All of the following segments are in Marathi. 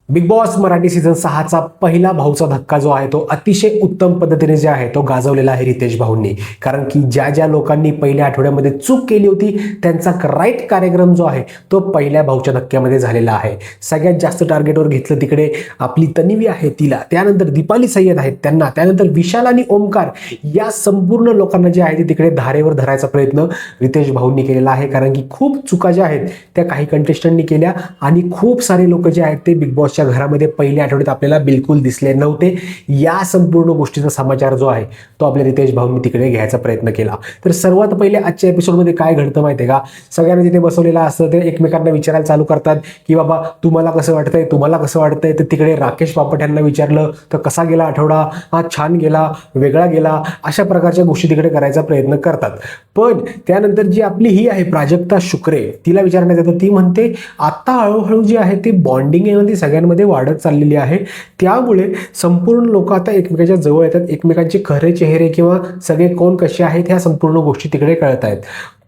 बिग बॉस मराठी सीझन 6चा पहिला भाऊचा धक्का जो आहे तो अतिशय उत्तम पद्धतीने जे आहे तो गाजवलेला आहे रितेश भाऊंनी. कारण की ज्या ज्या लोकांनी पहिल्या आठवड्यामध्ये चूक केली होती त्यांचा राईट कार्यक्रम जो आहे तो पहिल्या भाऊच्या धक्क्यामध्ये झालेला आहे. सगळ्यात जास्त टार्गेटवर घेतलं तिकडे आपली तन्वी आहे तिला, त्यानंतर दीपाली सय्यद आहेत त्यांना, त्यानंतर विशाल आणि ओमकार या संपूर्ण लोकांना जे आहे ते तिकडे धारेवर धरायचा प्रयत्न रितेश भाऊंनी केलेला आहे. कारण की खूप चुका ज्या आहेत त्या काही कंटेस्टंटनी केल्या आणि खूप सारे लोक जे आहेत ते बिग बॉस घरामध्ये पहिल्या आठवड्यात आपल्याला बिलकुल दिसले नव्हते. या संपूर्ण गोष्टीचा समाचार जो आहे तो आपल्या रितेश भाऊंनी तिकडे घ्यायचा प्रयत्न केला. तर सर्वात पहिले आजच्या एपिसोडमध्ये काय घडतं माहितीये का, सगळ्यांना तिथे बसवलेलं असतं ते एकमेकांना विचारायला चालू करतात की बाबा तुम्हाला कसं वाटतंय, तुम्हाला कसं वाटतंय. तर तिकडे राकेश बापट यांना विचारलं तर कसा गेला आठवडा, हा छान गेला, वेगळा गेला, अशा प्रकारच्या गोष्टी तिकडे करायचा प्रयत्न करतात. पण त्यानंतर जी आपली ही आहे प्राजक्ता शुक्रे तिला विचारण्यात येतं, ती म्हणते आता हळूहळू जी आहे ती बॉन्डिंग आहे ती सगळ्यांमध्ये वाढत चाललेली आहे. त्यामुळे संपूर्ण लोक आता एकमेकांच्या जवळ येतात, एकमेकांचे खरे चेहरे किंवा सगळे कोण कसे आहेत ह्या संपूर्ण गोष्टी तिकडे कळत आहेत.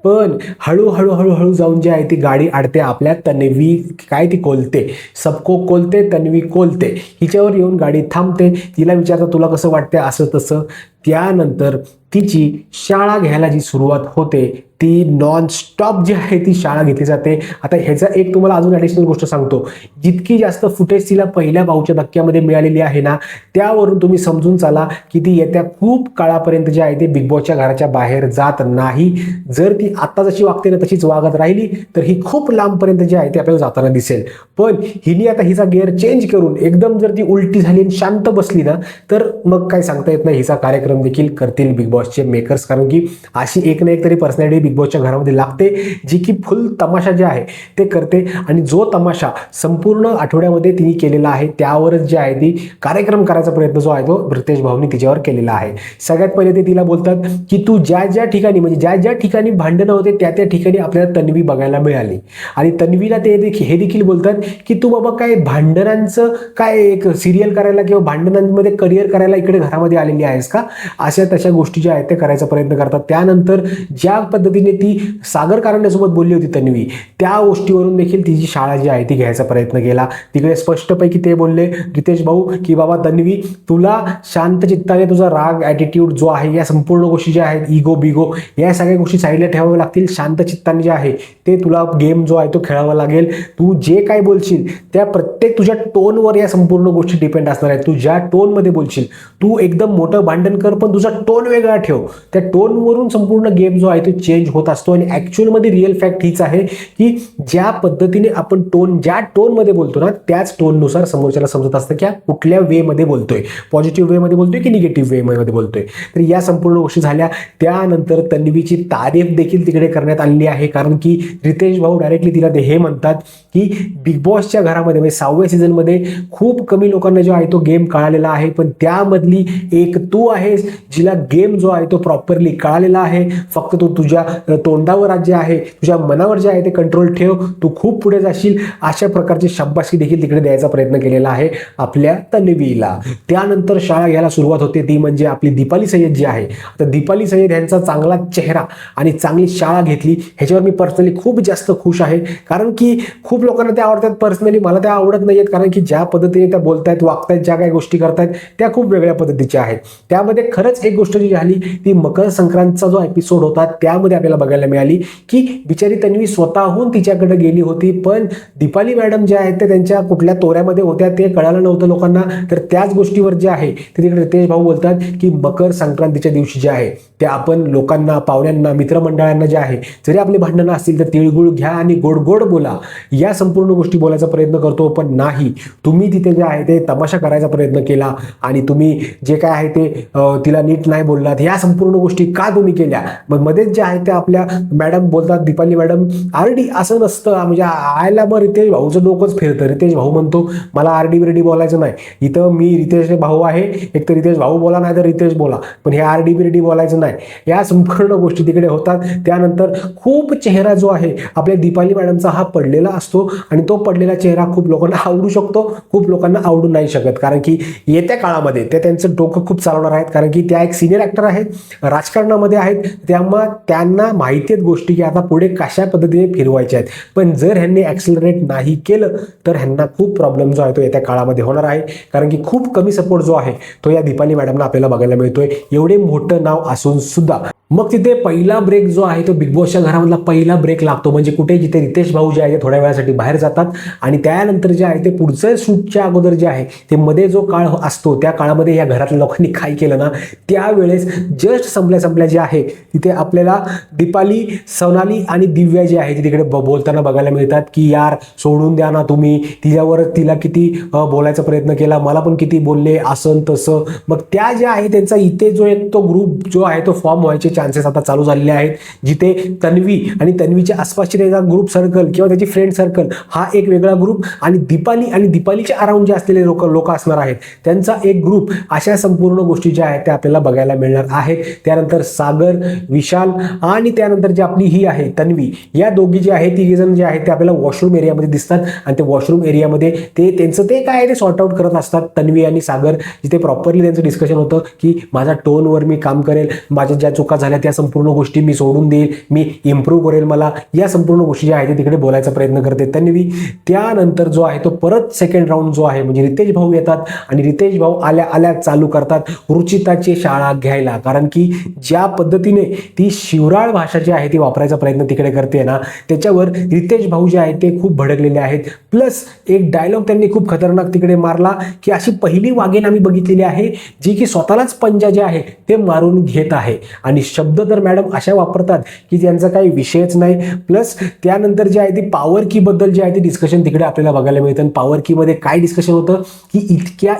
पण हळूहळू जाऊन जी आहे ती गाडी अडते आपल्या तन्वी, काय ती कोलते, सबको कोलते तन्वी कोलते हिच्यावर येऊन गाडी थांबते. तिला विचारतात तुला कसं वाटतंय असं तसं. त्यानंतर तिची शाळा घ्यायला जी सुरुवात होते ती नॉन स्टॉप जी आहे ती शाळा घेतली जाते. आता ह्याचा एक तुम्हाला अजून ॲडिशनल गोष्ट सांगतो, जितकी जास्त फुटेज तिला पहिल्या भाऊच्या धक्क्यामध्ये मिळालेली आहे ना त्यावरून तुम्ही समजून चाला की ती येत्या खूप काळापर्यंत जी आहे ती बिग बॉसच्या घराच्या बाहेर जात नाही. जर ती आता जशी वागते ना तशीच वागत राहिली तर ही खूप लांबपर्यंत जी आहे ती आपल्याला जाताना दिसेल. पण हिने आता हिचा गिअर चेंज करून एकदम जर ती उलटी झाली आणि शांत बसली ना तर मग काय सांगता येत नाही, हिचा कार्यक्रम देखील करतील बिग बॉसचे मेकर्स. कारण की अशी एक ना एक तरी पर्सनॅलिटी बिग बॉसच्या घरामध्ये लागते जी की फुल तमाशा जे आहे ते करते. आणि जो तमाशा संपूर्ण आठवड्यामध्ये तिने केलेला आहे त्यावरच जे आहे ती कार्यक्रम करायचा प्रयत्न जो आहे तो रितेश भाऊंनी तिच्यावर केलेला आहे. सगळ्यात पहिले ते तिला बोलतात की तू ज्या ज्या ठिकाणी म्हणजे ज्या ज्या ठिकाणी भांडणं होते त्या त्या ठिकाणी आपल्याला तन्वी बघायला मिळाली. आणि तन्वीला ते हे देखील बोलतात की तू बाबा काय भांडणांचं काय एक सिरियल करायला किंवा भांडणांमध्ये करिअर करायला इकडे घरामध्ये आलेली आहेस का, अशा तशा गोष्टी ज्या आहेत ते करायचा प्रयत्न करतात. त्यानंतर ज्या पद्धतीने ती सागर कारंड्यासोबत बोलली होती तन्वी त्या गोष्टीवरून देखील तिची शाळा जी आहे ती घ्यायचा प्रयत्न केला. तिकडे स्पष्टपैकी ते बोलले रितेश भाऊ की बाबा तन्वी तुला शांत चित्ताने तुझा राग ॲटिट्यूड जो आहे या संपूर्ण गोष्टी ज्या आहेत इगो बिगो या सगळ्या गोष्टी साईडला ठेवाव्या लागतील. शांत चित्ताने जे आहे ते तुला गेम जो आहे तो खेळावा लागेल. तू जे काय बोलशील त्या प्रत्येक तुझ्या टोनवर या संपूर्ण गोष्टी डिपेंड असणार आहेत. तू ज्या टोनमध्ये बोलशील, तू एकदम मोठं भांडण कर पण तुझा टोन वेगळा ठेव. त्या टोनवरून संपूर्ण गेम जो आहे तो चेंज होत असतो. आणि ॲक्च्युअलमध्ये रिअल फॅक्ट हीच आहे की ज्या पद्धतीने आपण ज्या टोनमध्ये बोलतो ना त्याच टोननुसार समोरच्याला समजत असतं की कुठल्या वेमध्ये बोलतोय, पॉझिटिव्ह वेमध्ये बोलतोय की निगेटिव्ह वेमध्ये बोलतोय. तर या संपूर्ण गोष्टी झाल्या. त्यानंतर तन्वीची तारीफ देखील तिकडे करण्यात आलेली आहे. कारण की रितेश भाऊ डायरेक्टली तिला हे म्हणतात की बिग बॉसच्या घरामध्ये म्हणजे 6व्या सीझनमध्ये खूप कमी लोकांना जो आहे तो गेम कळालेला आहे, पण त्यामधली एक तू आहेस जिला गेम जो आहे तो प्रॉपरली कळालेला आहे. फक्त तू तुझ्या तोंडावर जे आहे तुझ्या मनावर जे आहे ते कंट्रोल ठेव, तू खूप पुढे जाशील. अशा प्रकारची शाबासकी देखील तिकडे द्यायचा प्रयत्न केलेला आहे आपल्या तन्वीला. त्यानंतर शाळा घ्यायला सुरुवात होते ती म्हणजे आपली दीपाली सय्यद जी आहे. आता दीपाली सय्यद यांचा चांगला चेहरा आणि चांगली शाळा घेतली ह्याच्यावर मी पर्सनली खूप जास्त खुश आहे. कारण की खूप लोकांना त्या आवडतात, पर्सनली मला त्या आवडत नाहीयेत. कारण की ज्या पद्धतीने त्या बोलतायत वागतायत ज्या काही गोष्टी करतायत त्या खूप वेगळ्या पद्धतीच्या आहेत. त्यामध्ये खरंच एक गोष्ट जी झाली ती मकर संक्रांतचा जो एपिसोड होता त्यामध्ये आपल्याला बघायला मिळाली की बिचारी तन्वी स्वतःहून तिच्याकडे गेली होती, पण दीपाली मॅडम ज्या आहेत ते त्यांच्या कुठल्या तोऱ्यामध्ये होत्या ते कळालं नव्हतं लोकांना. तर त्याच गोष्टीवर जे आहे ते तिकडे रितेश भाऊ बोलतात की मकर संक्रांतीच्या दिवशी जे आहे ते आपण लोकांना, पाहुण्यांना, मित्रमंडळांना जे आहे जरी आपली भांडणं असतील तर तिळगुळ घ्या आणि गोड गोड बोला, या संपूर्ण गोष्टी बोलायचा प्रयत्न करतो. पण नाही, तुम्ही तिथे जे आहे ते तमाशा करायचा प्रयत्न केला आणि तुम्ही जे काय आहे ते तिला नीट नाही बोललात. या संपूर्ण गोष्टी का तुम्ही केल्या? मग मध्येच जे आहे ते आपल्या मॅडम बोलतात दीपाली मॅडम आरडी असं नसतं, म्हणजे आयला मग रितेश भाऊचं डोकंच फिरतं. रितेश भाऊ म्हणतो मला आरडी बिरडी बोलायचं नाही, इथं मी रितेश भाऊ आहे, एक तर रितेश भाऊ बोला नाही तर रितेश बोला, पण हे आरडी बिरडी बोलायचं नाही. नाही, या संपूर्ण गोष्टी तिकडे होतात. त्यानंतर खूप चेहरा जो आहे आपल्या दीपाली मॅडमचा हा पडलेला असतो आणि तो पडलेला चेहरा खूप लोकांना आवडू शकतो, खूप लोकांना आवडू नाही शकत, कारण की येत्या काळामध्ये ते त्यांचं डोकं खूप चालवणार आहेत, कारण की त्या एक सिनियर ऍक्टर आहेत, राजकारणामध्ये आहेत, त्यामुळे त्यांना माहिती आहेत गोष्टी की आता पुढे कशा पद्धतीने फिरवायच्या आहेत. पण जर ह्यांनी ऍक्सिलरेट नाही केलं तर ह्यांना खूप प्रॉब्लेम जो आहे तो येत्या काळामध्ये होणार आहे, कारण की खूप कमी सपोर्ट जो आहे तो या दीपाली मॅडमला आपल्याला बघायला मिळतोय, एवढे मोठं नाव असून सुद्धा. मग तिथे पहिला ब्रेक जो आहे तो बिग बॉसच्या घरामधला पहिला ब्रेक लागतो, म्हणजे कुठे जिथे रितेश भाऊ जे आहे ते थोड्या वेळासाठी बाहेर जातात आणि त्यानंतर जे आहे ते पुढचं शूटच्या अगोदर जे आहे ते मध्ये जो काळ असतो त्या काळामध्ये या घरातल्या लोकांनी काय केलं ना, त्यावेळेस जस्ट संपल्या जे आहे तिथे आपल्याला दीपाली, सोनाली आणि दिव्या जे आहे ते तिकडे बोलताना बघायला मिळतात की यार सोडून द्या ना तुम्ही, तिला किती बोलायचा प्रयत्न केला, मला पण किती बोलले असं तसं. मग त्या ज्या आहे त्यांचा इथे जो एक तो ग्रुप जो आहे तो फॉर्म व्हायचे चान्सेस आता चालू झालेले आहेत, जिथे तन्वी आणि तन्वीच्या आसपासचे त्याचा ग्रुप सर्कल किंवा त्याची फ्रेंड सर्कल हा एक वेगळा ग्रुप आणि दीपाली आणि दीपालीच्या अराउंड जे असलेले लोक असणार आहेत त्यांचा एक ग्रुप, अशा संपूर्ण गोष्टी ज्या आहेत त्या आपल्याला बघायला मिळणार आहेत. त्यानंतर सागर, विशाल आणि त्यानंतर जी आपली ही आहे तन्वी, या दोघी जे आहेत तिघे जण जे आहेत ते आपल्याला वॉशरूम एरियामध्ये दिसतात आणि ते वॉशरूम एरियामध्ये ते त्यांचं ते काय ते सॉर्ट आउट करत असतात. तन्वी आणि सागर जिथे प्रॉपरली त्यांचं डिस्कशन होतं की माझ्या टोनवर मी काम करेल, माझ्या ज्या चुका झाल्या त्या संपूर्ण गोष्टी मी सोडून देईल, मी इम्प्रूव्ह करेल, मला या संपूर्ण गोष्टी ज्या आहेत ते तिकडे बोलायचा प्रयत्न करते तन्वी. त्यानंतर जो आहे तो परत सेकंड राऊंड जो आहे म्हणजे रितेश भाऊ येतात आणि रितेश भाऊ आल्या चालू करतात रुचिताची शाळा घ्यायला, कारण की ज्या पद्धतीने ती शिवराळ भाषा जी आहे ती वापरायचा प्रयत्न तिकडे करते ना, त्याच्यावर रितेश भाऊ जे आहेत ते खूप भडकलेले आहेत. प्लस एक डायलॉग त्यांनी खूप खतरनाक तिकडे मारला की अशी पहिली वाघीण आम्ही बघितलेली आहे जी की स्वतःलाच पंजा जे आहे ते मारून घेत आहे, आणि शब्द तर मॅडम अशा वापरतात की त्यांचा काही विषयच नाही. प्लस त्यानंतर जे आहे ती पॉवर की बद्दल जे आहे ते डिस्कशन तिकडे आपल्याला बघायला मिळतं. पॉवर की मध्ये काय डिस्कशन होतं की इतक्या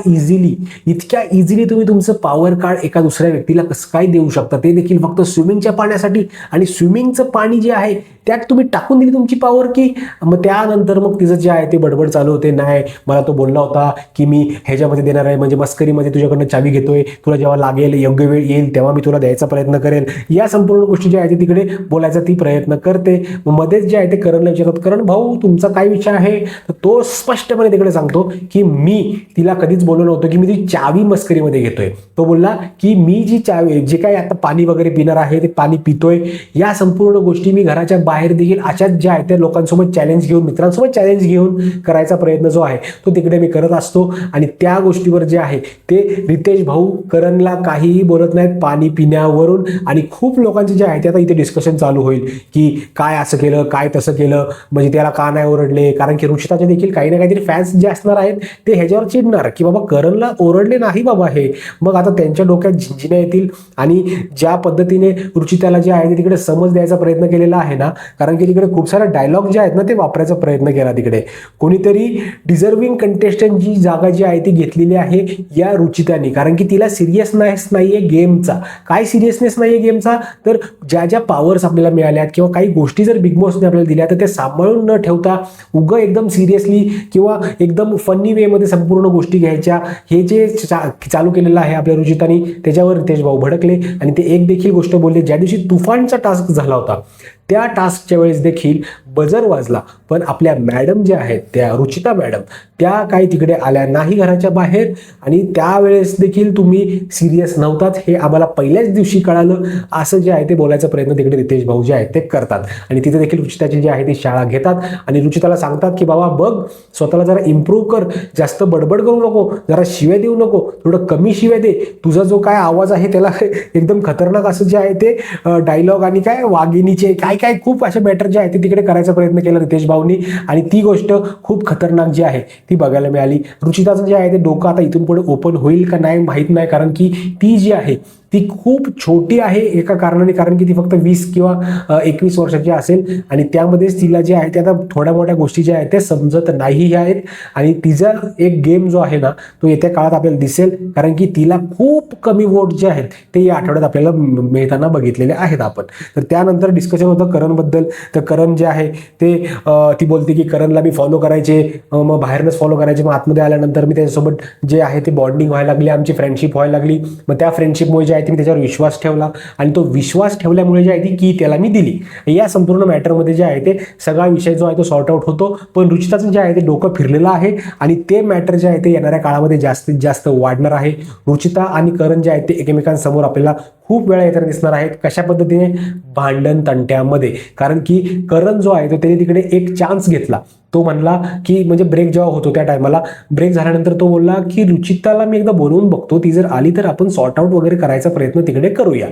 इझिली तुम्ही तुमचं पॉवर कार्ड एका दुसऱ्या व्यक्तीला कसं काय देऊ शकता, ते देखील फक्त स्विमिंगच्या पाण्यासाठी, आणि स्विमिंगचं पाणी जे आहे त्यात तुम्ही टाकून दिली तुमची पॉवर की. मग त्यानंतर मग तिचं जे आहे ते बडबड चालू होते, नाही मला तो बोलला होता की मी ह्याच्यामध्ये देणार आहे, म्हणजे मस्करीमध्ये तुझ्याकडनं चावी घेतोय, तुला जेव्हा लागेल योग्य वेळ येईल तेव्हा मी तुला द्यायचा प्रयत्न करेल, या संपूर्ण गोष्टी ज्या आहेत तिकडे बोलायचा ती प्रयत्न करते. मध्येच जे आहे ते करणला विचारतात, करण भाऊ तुमचा काय विषय आहे, तर तो स्पष्टपणे तिकडे सांगतो की मी तिला कधीच बोललो नव्हतं की मी ती चावी मस्करीमध्ये घेतोय. तो बोलला की मी जी चावी जे काही आता पाणी वगैरे पिणार आहे ते पाणी पितोय, या संपूर्ण गोष्टी मी घराच्या बाहेर देखील अशाच ज्या आहेत त्या लोकांसोबत चॅलेंज घेऊन, मित्रांसोबत चॅलेंज घेऊन करायचा प्रयत्न जो आहे तो तिकडे मी करत असतो. आणि त्या गोष्टीवर जे आहे ते रितेश भाऊ करणला काहीही बोलत नाहीत पाणी पिण्यावरून, आणि खूप लोकांचे जे आहे ते आता इथे डिस्कशन चालू होईल की काय असं केलं, काय तसं केलं, म्हणजे त्याला का नाही ओरडले, कारण की रुचिताचे देखील काही ना काहीतरी फॅन्स जे असणार आहेत ते ह्याच्यावर चिडणार की बाबा करणला ओरडले नाही बाबा हे. मग आता त्यांच्या डोक्यात झिंजिण्या येतील, आणि ज्या पद्धतीने रुचिताला जे आहे ते तिकडे समज द्यायचा प्रयत्न केलेला आहे ना, कारण की तिकडे खूप सारे डायलॉग जे आहेत ना ते वापरायचा प्रयत्न केला तिकडे. कोणीतरी डिझर्विंग कंटेस्टंट जी जागा जी आहे ती घेतलेली आहे या रुचिताने, कारण की तिला सिरियसनेस नाहीये गेमचा. काय सिरियसनेस नाहीये गेमचा, तर ज्या पॉवर्स आपल्याला मिळाल्यात किंवा काही गोष्टी जर बिग बॉसने आपल्याला दिल्या तर ते सांभाळून न ठेवता उगं एकदम सिरियसली किंवा एकदम फनी वे मध्ये संपूर्ण गोष्टी घ्यायच्या, हे जे चालू केलेलं आहे आपल्या रुचिताने, त्याच्यावर रितेश भाऊ भडकले. आणि ते एक देखील गोष्ट बोलले, ज्या दिवशी तुफानचा टास्क झाला होता त्या टास्कच्या वेळेस देखील बजर वाजला, पण आपल्या मॅडम ज्या आहेत त्या रुचिता मॅडम त्या काही तिकडे आल्या नाही घराच्या बाहेर, आणि त्यावेळेस देखील तुम्ही सिरियस नव्हतात हे आम्हाला पहिल्याच दिवशी कळालं, असं जे आहे ते बोलायचा प्रयत्न तिकडे रितेश भाऊ जे आहेत ते करतात. आणि तिथे देखील रुचिताची जी आहे ती शाळा घेतात आणि रुचिताला सांगतात की बाबा बघ स्वतःला जरा इम्प्रूव्ह कर, जास्त बडबड करू नको, जरा शिव्या देऊ नको, थोडं कमी शिव्या दे, तुझा जो काय आवाज आहे त्याला एकदम खतरनाक असं जे आहे ते डायलॉग आणि काय वाघिणीचे काय काय खूप असे मॅटर जे आहे ते तिकडे करायचा प्रयत्न केला रितेश भाऊनी, आणि ती गोष्ट खूप खतरनाक जी आहे ती बघायला मिळाली. रुचिताचं जे आहे ते डोकं आता इथून पुढे ओपन होईल का नाही माहित नाही, कारण की ती जी आहे ती खूप छोटी आहे एका कारणाने, कारण की ती फक्त 20 किंवा 21 वर्षाची असेल, आणि त्यामध्येच तिला जे आहे ते आता थोड्या मोठ्या गोष्टी ज्या आहेत त्या समजत नाही आहेत, आणि तिचा एक गेम जो आहे ना तो येत्या काळात आपल्याला दिसेल, कारण की तिला खूप कमी वोट जे आहेत ते या आठवड्यात आपल्याला मिळताना बघितलेले आहेत आपण. तर त्यानंतर डिस्कशन होतं करणबद्दल, तर करण जे आहे ते ती बोलते की करणला मी फॉलो करायचे, मग बाहेरनच फॉलो करायचे, मग आतमध्ये आल्यानंतर मी त्याच्यासोबत जे आहे ते बॉन्डिंग व्हायला लागली, आमची फ्रेंडशिप व्हायला लागली, मग त्या फ्रेंडशिपमुळे जे आहे आहे ते मी त्याच्यावर विश्वास ठेवला आणि तो विश्वास ठेवल्यामुळे जे आहे ती की त्याला मी दिली. या संपूर्ण मॅटरमध्ये जे आहे ते सगळा विषय जो आहे तो सॉर्ट आउट होतो. पण रुचिताचं जे आहे ते डोकं फिरलेलं आहे आणि ते मॅटर जे आहे ते येणाऱ्या काळामध्ये जास्तीत जास्त वाढणार आहे. रुचिता आणि करण जे आहे ते एकमेकांसमोर आपल्याला खूप वेळा येताना दिसणार आहेत. कशा पद्धतीने? भांडण तंट्यामध्ये. कारण की करण जो आहे तो त्याने तिकडे एक चान्स घेतला. तो म्हणला की म्हणजे ब्रेक जेव्हा होतो त्या टायमाला ब्रेक झाल्यानंतर तो बोलला की रुचिताला मी एकदा बोलवून बघतो, ती जर आली तर आपण सॉर्ट आउट वगैरे करायचा प्रयत्न तिकडे करूया.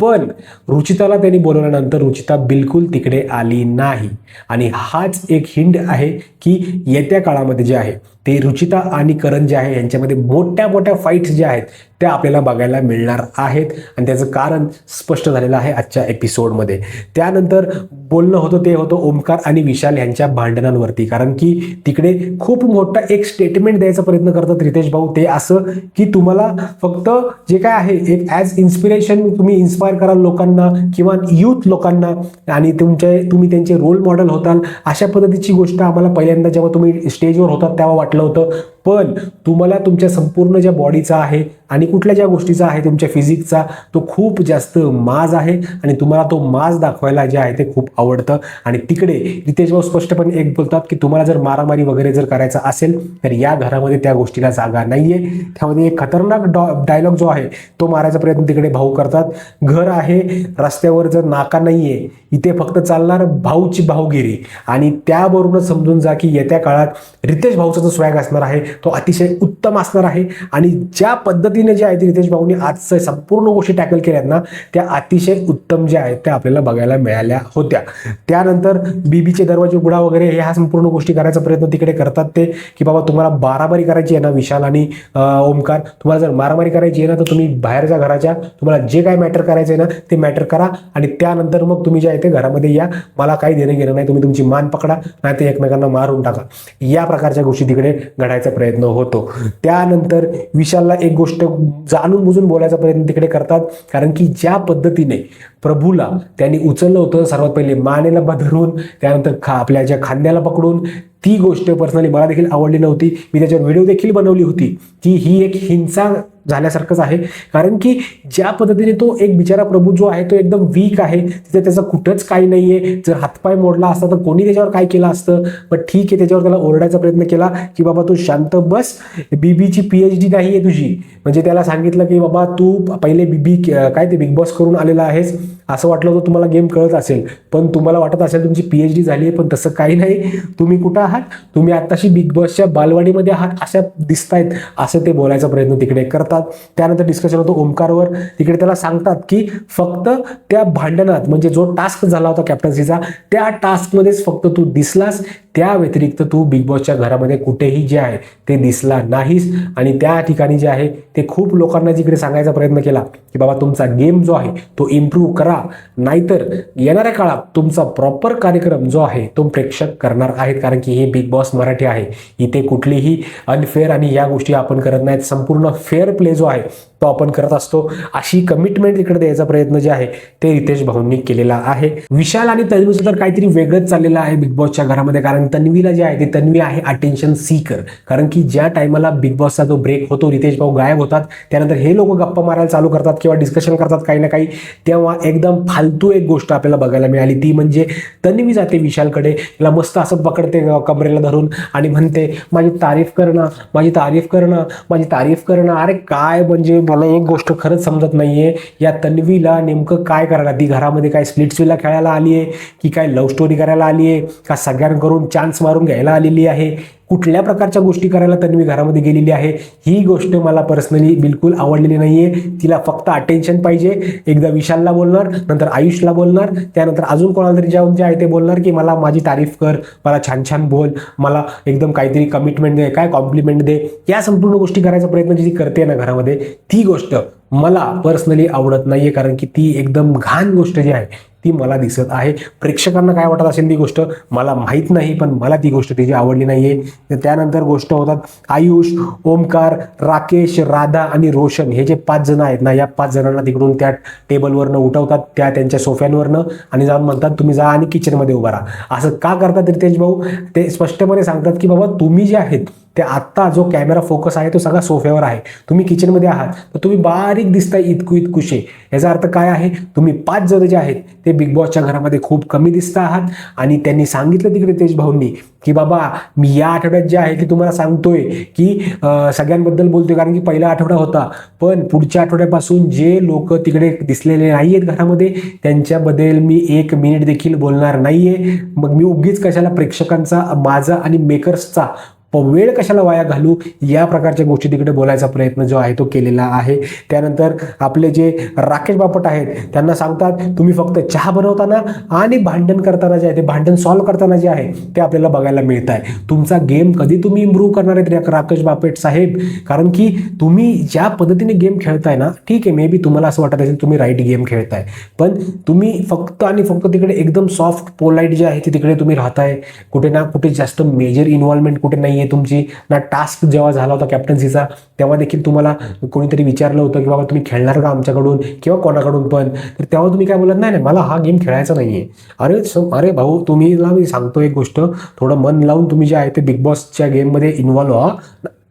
पण रुचिताला त्यांनी बोलवल्यानंतर रुचिता बिलकुल तिकडे आली नाही आणि हाच एक हिंट आहे की येत्या काळामध्ये जे आहे ते रुचिता आणि करण जे आहे यांच्यामध्ये मोठ्या मोठ्या फाईट्स ज्या आहेत त्या आपल्याला बघायला मिळणार आहेत आणि त्याचं कारण स्पष्ट झालेलं आहे आजच्या एपिसोडमध्ये. त्यानंतर बोलणं होतं ते होतं ओमकार आणि विशाल यांच्या भांडणांवरती. कारण की तिकडे खूप मोठा एक स्टेटमेंट द्यायचा प्रयत्न करतात रितेश भाऊ. ते असं की तुम्हाला फक्त जे काय आहे एक ॲज इन्स्पिरेशन तुम्ही इन्स्पायर कराल लोकांना किंवा यूथ लोकांना आणि तुम्ही त्यांचे रोल मॉडेल होताल अशा पद्धतीची गोष्ट आम्हाला पहिल्यांदा जेव्हा तुम्ही स्टेजवर होतात तेव्हा वाटलं होतं. पण तुम्हाला तुमच्या संपूर्ण ज्या बॉडीचा आहे आणि कुठल्या ज्या गोष्टीचा आहे तुमच्या फिजिक्सचा तो खूप जास्त माज आहे आणि तुम्हाला तो माज दाखवायला जे आहे ते खूप आवडतं. आणि तिकडे रितेश भाऊ स्पष्टपणे एक बोलतात की तुम्हाला जर मारामारी वगैरे जर करायचा असेल तर या घरामध्ये त्या गोष्टीला जागा नाहीये. त्यामध्ये एक खतरनाक डायलॉग जो आहे तो मारायचा प्रयत्न तिकडे भाऊ करतात. घर आहे, रस्त्यावर जर नाका नाहीये, इथे फक्त चालणार भाऊची भाऊगिरी. आणि त्यावरूनच समजून जा की येत्या काळात रितेश भाऊचा जो स्वॅग असणार आहे तो अतिशय उत्तम असणार आहे. आणि ज्या पद्धतीने जे आहे ते रितेश भाऊनी आजचं संपूर्ण गोष्टी टॅकल केल्यात ना त्या अतिशय उत्तम ज्या आहेत त्या आपल्याला बघायला मिळाल्या होत्या. त्यानंतर बीबीचे दरवाजे उघडा वगैरे ह्या संपूर्ण गोष्टी करायचा प्रयत्न तिकडे करतात ते की बाबा तुम्हाला मारामारी करायची आहे ना विशाल आणि ओमकार, तुम्हाला जर मारामारी करायची आहे ना तर तुम्ही बाहेरच्या घराच्या तुम्हाला जे काय मॅटर करायचं आहे ना ते मॅटर करा आणि त्यानंतर मग तुम्ही जे आहे ते घरामध्ये या. मला काही देणं घेणं नाही, तुम्ही तुमची मान पकडा नाही ते एकमेकांना मारून टाका. या प्रकारच्या गोष्टी तिकडे घडायचा प्रयत्न होतो. त्यानंतर विशालला एक गोष्ट जाणून बुजून बोलायचा प्रयत्न तिकडे करतात. कारण की ज्या पद्धतीने प्रभूला त्यांनी उचललं होतं सर्वात पहिले मानेला धरून त्यानंतर आपल्या ज्या खांद्याला पकडून ती गोष्ट पर्सनली मला देखील आवडली नव्हती. मी त्याच्यावर व्हिडिओ देखील बनवली होती की ही एक हिंसा झाल्यासारखंच आहे. कारण की ज्या पद्धतीने तो एक बिचारा प्रभू जो आहे तो एकदम वीक आहे, तिथे त्याचं कुठंच काही नाहीये. जर हातपाय मोडला असता तर कोणी त्याच्यावर काय केलं असतं. पण ठीक आहे, त्याच्यावर त्याला ओरडायचा प्रयत्न केला की बाबा तू शांत बस, बीबीची PhD नाही आहे तुझी. म्हणजे त्याला सांगितलं की बाबा तू पहिले बीबी काय ते बिग बॉस करून आलेला आहेस, असं वाटलं होतं तुम्हाला गेम कळत असेल पण तुम्हाला वाटत असेल तुमची PhD झाली आहे, पण तसं काही नाही. तुम्ही कुठं आहात, तुम्ही आत्ताशी बिग बॉसच्या बालवाडीमध्ये आहात अशा दिसतायत असं ते बोलायचा प्रयत्न तिकडे करतात. त्यानंतर डिस्कशन होतं ओमकारवर. तिकडे त्याला सांगतात की फक्त त्या भांडणात म्हणजे जो टास्क झाला होता कॅप्टन्सीचा त्या टास्कमध्येच फक्त तू दिसलास, त्या व्यतिरिक्त तू बिग बॉसच्या घरामध्ये कुठेही जे आहे ते दिसला नाहीस. आणि त्या ठिकाणी जे आहे ते खूप लोकांना जिकडे सांगायचा प्रयत्न केला की बाबा तुमचा गेम जो आहे तो इम्प्रूव्ह करा, नाहीतर येणाऱ्या काळात तुमचा प्रॉपर कार्यक्रम जो आहे तो प्रेक्षक करणार आहेत. कारण की हे बिग बॉस मराठी आहे, इथे कुठलीही अनफेअर आणि या गोष्टी आपण करत नाहीत. संपूर्ण फेअर प्ले जो आहे तो आपण करत असतो. अशी कमिटमेंट इकडे द्यायचा प्रयत्न जे आहे ते रितेश भाऊंनी केलेला आहे. विशाल आणि तन्वीचं तर काहीतरी वेगळंच चाललेलं आहे बिग बॉसच्या घरामध्ये. कारण तन्वीला जे आहे ते तन्वी आहे अटेन्शन सीकर. कारण की ज्या टायमाला बिग बॉसचा जो ब्रेक होतो रितेश भाऊ गायब होतात, त्यानंतर हे लोक गप्पा मारायला चालू करतात किंवा डिस्कशन करतात काही ना काही, तेव्हा एकदम फालतू एक गोष्ट आपल्याला बघायला मिळाली. ती म्हणजे तन्वी जाते विशालकडे, तिला मस्त असं पकडते कमरेला धरून आणि म्हणते माझी तारीफ करणं, माझी तारीफ करणं, माझी तारीफ करणं. अरे काय म्हणजे मला एक गोष्ट खरंच समजत नाहीये, या तन्वीला नेमकं काय करायला, ती घरामध्ये काय स्प्लिट्सविला खेळायला आली आहे की काय लव्ह स्टोरी करायला आली आहे का सगळ्यांकडून चान्स मारून घ्यायला आलेली आहे, कुठल्या प्रकारच्या गोष्टी करायला तन्वी घरामध्ये गेलेली आहे. ही गोष्ट मला पर्सनली बिलकुल आवडलेली नाहीये. तिला फक्त अटेन्शन पाहिजे. एकदा विशालला बोलणार, नंतर आयुषला बोलणार, त्यानंतर अजून कोणाला तरी जाऊन जे आहे ते बोलणार की मला माझी तारीफ कर, मला छान छान बोल, मला एकदम काहीतरी कमिटमेंट दे, काय कॉम्प्लिमेंट दे. या संपूर्ण गोष्टी करायचा प्रयत्न जी करते ना घरामध्ये, ती गोष्ट मला पर्सनली आवडत नाहीये. कारण की ती एकदम घाण गोष्ट जी आहे ती मला दिसत आहे. प्रेक्षकांना काय वाटत असेल ती गोष्ट मला माहीत नाही, पण मला ती गोष्ट तिची आवडली नाहीये. त्यानंतर गोष्ट होतात आयुष, ओमकार, राकेश, राधा आणि रोशन हे जे 5 जण आहेत ना, या 5 जणांना तिकडून त्या टेबलवरनं उठवतात, त्या त्यांच्या सोफ्यांवरनं, आणि जाऊन म्हणतात तुम्ही जा आणि किचनमध्ये उभा राहा. असं का करतात रितेश भाऊ? ते स्पष्टपणे सांगतात की बाबा तुम्ही जे आहेत ते आत्ता जो कॅमेरा फोकस आहे तो सगळा सोफ्यावर आहे, तुम्ही किचनमध्ये आहात, तर तुम्ही बारीक दिसताय इतकुशे. याचा अर्थ काय आहे, तुम्ही 5 जण जे आहेत ते बिग बॉसच्या घरामध्ये खूप कमी दिसता आहात. आणि त्यांनी सांगितलं तिकडे तेज भाऊंनी की बाबा मी या आठवड्यात जे आहे ते तुम्हाला सांगतोय की सगळ्यांबद्दल बोलतोय, कारण की पहिला आठवडा होता, पण पुढच्या आठवड्यापासून जे लोक तिकडे दिसलेले नाहीयेत घरामध्ये त्यांच्याबद्दल मी 1 मिनिट देखील बोलणार नाहीये. मग मी उगीच कशाला प्रेक्षकांचा, माझा आणि मेकर्सचा वेळ कशाला वाया घालू, या प्रकारच्या गोष्टी तिकडे बोलायचा प्रयत्न जो आहे तो केलेला आहे. त्यानंतर आपले जे राकेश बापट आहेत त्यांना सांगतात तुम्ही फक्त चहा बनवताना आणि भांडण करताना जे आहे ते भांडण सॉल्व्ह करताना जे आहे ते आपल्याला बघायला मिळत आहे. तुमचा गेम कधी तुम्ही इम्प्रूव्ह करणार आहेत राकेश बापट साहेब, कारण की तुम्ही ज्या पद्धतीने गेम खेळताय ना, ठीक आहे मे बी तुम्हाला असं वाटत असेल तुम्ही राईट गेम खेळताय, पण तुम्ही फक्त आणि फक्त तिकडे एकदम सॉफ्ट पोलाईट जे आहे ते तिकडे तुम्ही राहताय. कुठे ना कुठे जास्त मेजर इन्व्हॉल्वमेंट कुठे नाही तुमची ना. टास्क जेव्हा झाला होता कॅप्टन्सीचा तेव्हा देखील तुम्हाला कोणीतरी विचारलं होतं की बाबा तुम्ही खेळणार का आमच्याकडून किंवा कोणाकडून पण, तर तेव्हा तुम्ही काय बोलत नाही मला हा गेम खेळायचा नाहीये. अरे भाऊ तुम्हीला मी सांगतो एक गोष्ट, थोडं मन लावून तुम्ही जे आहे ते बिग बॉसच्या गेममध्ये इन्व्हॉल्व व्हा,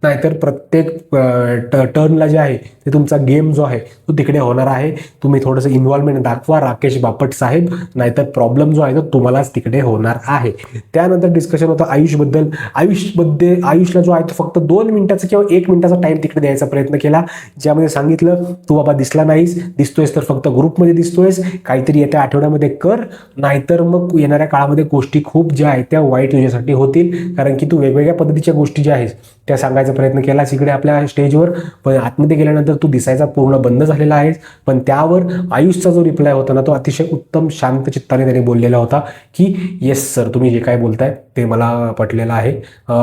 नाहीतर प्रत्येक टर्नला जे आहे ते तुमचा गेम जो आहे तो तिकडे होणार आहे. तुम्ही थोडंसं इन्व्हॉल्वमेंट दाखवा राकेश बापट साहेब, नाहीतर प्रॉब्लेम जो आहे तो तुम्हालाच तिकडे होणार आहे. त्यानंतर डिस्कशन होतं आयुषबद्दल. आयुषला जो आहे तो फक्त 2 मिनिटाचा किंवा 1 मिनिटाचा टाइम तिकडे द्यायचा प्रयत्न केला, ज्यामध्ये सांगितलं तू बाबा दिसला नाहीस, दिसतोयस तर फक्त ग्रुपमध्ये दिसतोयस, काहीतरी येत्या आठवड्यामध्ये कर, नाहीतर मग येणाऱ्या काळामध्ये गोष्टी खूप ज्या आहेत त्या वाईट तुझ्यासाठी होतील, कारण की तू वेगवेगळ्या पद्धतीच्या गोष्टी ज्या आहेत त्या सांगायचा प्रयत्न केला इकडे आपल्या स्टेजवर. पण आतमध्ये गेल्यानंतर तू दिसायचा पूर्ण बंद झालेला आहेस. पण त्यावर आयुषचा जो रिप्लाय होता ना तो अतिशय उत्तम शांत चित्ताने त्याने बोललेला होता की येस सर तुम्ही जे काय बोलताय ते मला पटलेलं आहे,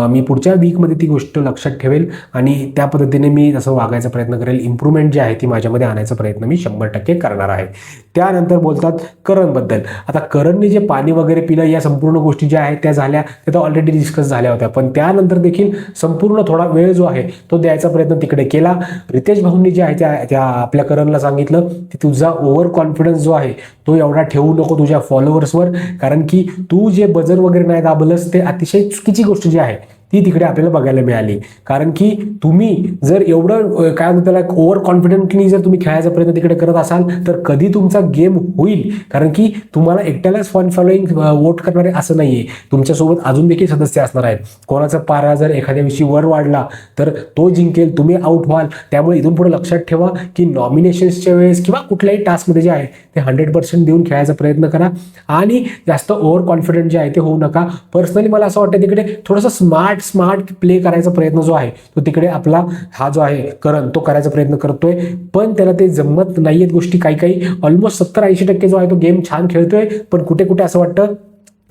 मी पुढच्या वीकमध्ये ती गोष्ट लक्षात ठेवेल आणि त्या पद्धतीने मी तसं वागायचा प्रयत्न करेल. इम्प्रूव्हमेंट जी आहे ती माझ्यामध्ये आणायचा प्रयत्न मी 100% करणार आहे. त्यानंतर बोलतात करणबद्दल. आता करणने जे पाणी वगैरे पिलं या संपूर्ण गोष्टी ज्या आहेत त्या झाल्या, त्या तर ऑलरेडी डिस्कस झाल्या होत्या, पण त्यानंतर देखील संपूर्ण थोडा वेळ जो आहे तो द्यायचा प्रयत्न तिकडे केला. रितेश भाऊंनी जे आहे त्या आपल्या करणला सांगितलं की तुझा ओव्हर कॉन्फिडन्स जो आहे तो एवढा ठेवू नको तुझ्या फॉलोअर्सवर, कारण की तू जे बजर वगैरे नाही दाबलंस ते अतिशय चुकीची गोष्ट जी आहे ती तिकडे आपल्याला बघायला मिळाली. कारण की तुम्ही जर एवढं काय म्हणतात त्याला ओव्हर कॉन्फिडंटली जर तुम्ही खेळायचा प्रयत्न तिकडे करत असाल तर कधी तुमचा गेम होईल, कारण की तुम्हाला एकट्यालाच फॉन फॉलोईंग वोट करणारे असं नाहीये, तुमच्यासोबत अजून देखील सदस्य असणार आहेत. कोणाचा पारा जर एखाद्या दिवशी वर वाढला तर तो जिंकेल, तुम्ही आउट व्हाल. त्यामुळे इथून पुढे लक्षात ठेवा की नॉमिनेशन्सच्या वेळेस किंवा कुठल्याही टास्कमध्ये जे आहे ते 100% देऊन खेळायचा प्रयत्न करा आणि जास्त ओव्हर कॉन्फिडंट जे आहे ते होऊ नका. पर्सनली मला असं वाटतं तिकडे थोडंसं स्मार्ट प्ले करायचा प्रयत्न जो आहे तो तिकडे आपला हा जो आहे करण तो करायचा प्रयत्न करतोय, पण त्याला ते जमत नाहीयेत गोष्टी. काही ऑलमोस्ट 70-80% जो आहे तो गेम छान खेळतोय, पण कुठे कुठे असं वाटतं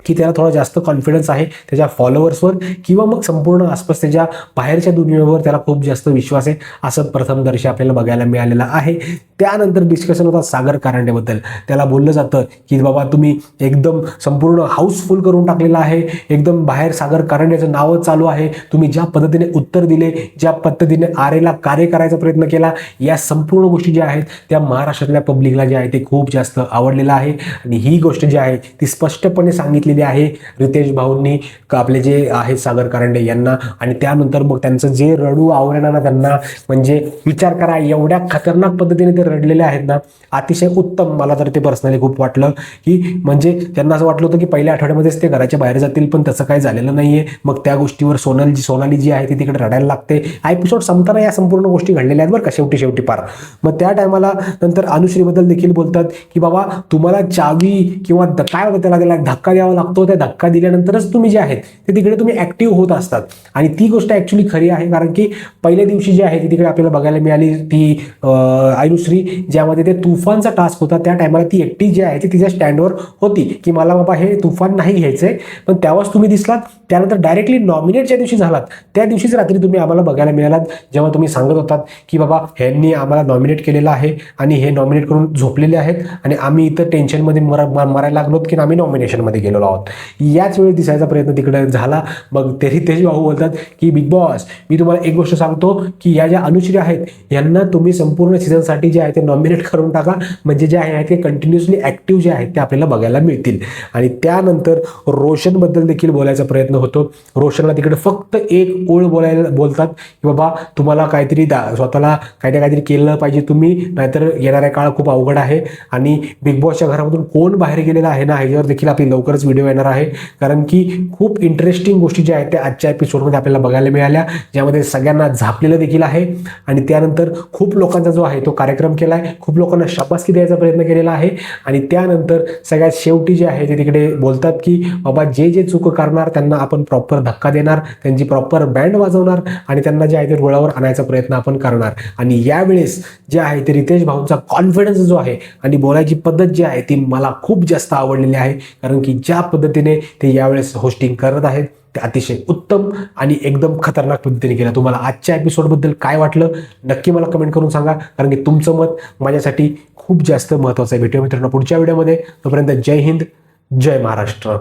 की त्याला थोडा जास्त कॉन्फिडन्स आहे त्याच्या फॉलोअर्सवर किंवा मग संपूर्ण आसपास त्याच्या बाहेरच्या दुनियेवर त्याला खूप जास्त विश्वास आहे, असं प्रथमदर्शी आपल्याला बघायला मिळालेलं आहे. त्यानंतर डिस्कशन होता सागर कारंडेबद्दल. त्याला बोललं जातं की बाबा तुम्ही एकदम संपूर्ण हाऊसफुल करून टाकलेलं आहे, एकदम बाहेर सागर कारंडेचं नावं चालू आहे, तुम्ही ज्या पद्धतीने उत्तर दिले, ज्या पद्धतीने आरेला कार्य करायचा प्रयत्न केला, या संपूर्ण गोष्टी ज्या आहेत त्या महाराष्ट्रातल्या पब्लिकला जे आहे ते खूप जास्त आवडलेलं आहे. आणि ही गोष्ट जी आहे ती स्पष्टपणे सांगितलेली आहे रितेश भाऊंनी आपले जे आहेत सागर कारंडे यांना. आणि त्यानंतर मग त्यांचं जे रडू आवरणं ना त्यांना, म्हणजे विचार करा एवढ्या खतरनाक पद्धतीने ते रडलेले आहेत ना, अतिशय उत्तम. मला तर ते पर्सनली खूप वाटलं की म्हणजे त्यांना असं वाटलं होतं की पहिल्या आठवड्यामध्येच ते घराच्या बाहेर जातील, पण तसं काही झालेलं नाहीये. मग त्या गोष्टीवर सोनाली जी आहे ती तिकडे रडायला लागते. एपिसोड संपताना या संपूर्ण गोष्टी घडलेल्या आहेत बरं का शेवटी पार. मग त्या टायमाला नंतर अनुश्रीबद्दल देखील बोलतात की बाबा तुम्हाला चावी किंवा काय होतं त्याला धक्का द्यावा लागतो, त्या धक्का दिल्यानंतरच तुम्ही जे आहेत ते तिकडे तुम्ही ऍक्टिव्ह होत असतात. आणि ती गोष्ट ऍक्च्युली खरी आहे, कारण की पहिल्या दिवशी जी आहे ती तिकडे आपल्याला बघायला मिळाली ती अनुश्री, ज्यामध्ये ते तुफानचा टास्क होता त्या टायमाला ती एकटी जी आहे ती तिच्या स्टँडवर होती की मला बाबा हे तुफान नाही घ्यायचंय, पण त्यावेळेस तुम्ही दिसलात. त्यानंतर डायरेक्टली नॉमिनेट ज्या दिवशी झालात त्या दिवशीच रात्री तुम्ही आम्हाला बघायला मिळालात, जेव्हा तुम्ही सांगत होतात की बाबा ह्यांनी आम्हाला नॉमिनेट केलेलं आहे आणि हे नॉमिनेट करून झोपलेले आहेत आणि आम्ही इथं टेन्शनमध्ये मरायला लागलो की आम्ही नॉमिनेशनमध्ये गेलेलो आहोत. याच वेळी दिसायचा प्रयत्न तिकडे झाला. मग ते रितेश भाऊ बोलतात की बिग बॉस मी तुम्हाला एक गोष्ट सांगतो की या ज्या अनुश्री आहेत यांना तुम्ही संपूर्ण सीझनसाठी जे आहे ते नॉमिनेट करून टाका, म्हणजे जे आहे ते कंटिन्युअसली ॲक्टिव्ह जे आहेत ते आपल्याला बघायला मिळतील. आणि त्यानंतर रोशनबद्दल देखील बोलायचा प्रयत्न होतो. रोशनला तिकडे फक्त एक ओळ बोलतात की बाबा तुम्हाला काहीतरी स्वतःला काहीतरी केलं पाहिजे तुम्ही, नाहीतर येणारा काळ खूप अवघड आहे. आणि बिग बॉसच्या घरामधून कोण बाहेर गेलेला आहे ना, ह्याच्यावर देखील आपली लवकरच व्हिडिओ येणार आहे. कारण की खूप इंटरेस्टिंग गोष्टी ज्या आहेत त्या आजच्या एपिसोडमध्ये आपल्याला बघायला मिळाल्या, ज्यामध्ये सगळ्यांना झापलेलं देखील आहे. आणि त्यानंतर खूप लोकांचा जो आहे तो कार्यक्रम केला आहे, खूप लोकांना शाबासकी द्यायचा प्रयत्न केलेला आहे. आणि त्यानंतर सगळ्यात शेवटी जे आहे ते तिकडे बोलतात की बाबा जे जे चूक करणार त्यांना आपण प्रॉपर धक्का देणार, त्यांची प्रॉपर बँड वाजवणार आणि त्यांना जे आहे ते रुळावर आणायचा प्रयत्न आपण करणार. आणि यावेळेस जे आहे ते रितेश भाऊंचा कॉन्फिडन्स जो आहे आणि बोलायची पद्धत जी आहे ती मला खूप जास्त आवडलेली आहे. कारण की ज्या पद्धतीने ते यावेळेस होस्टिंग करत आहेत ते अतिशय उत्तम आणि एकदम खतरनाक पद्धतीने केलं. तुम्हाला आजच्या एपिसोडबद्दल काय वाटलं नक्की मला कमेंट करून सांगा, कारण की तुमचं मत माझ्यासाठी खूप जास्त महत्त्वाचं आहे. भेटूया मित्रांनो पुढच्या व्हिडिओमध्ये. तोपर्यंत जय हिंद, जय महाराष्ट्र.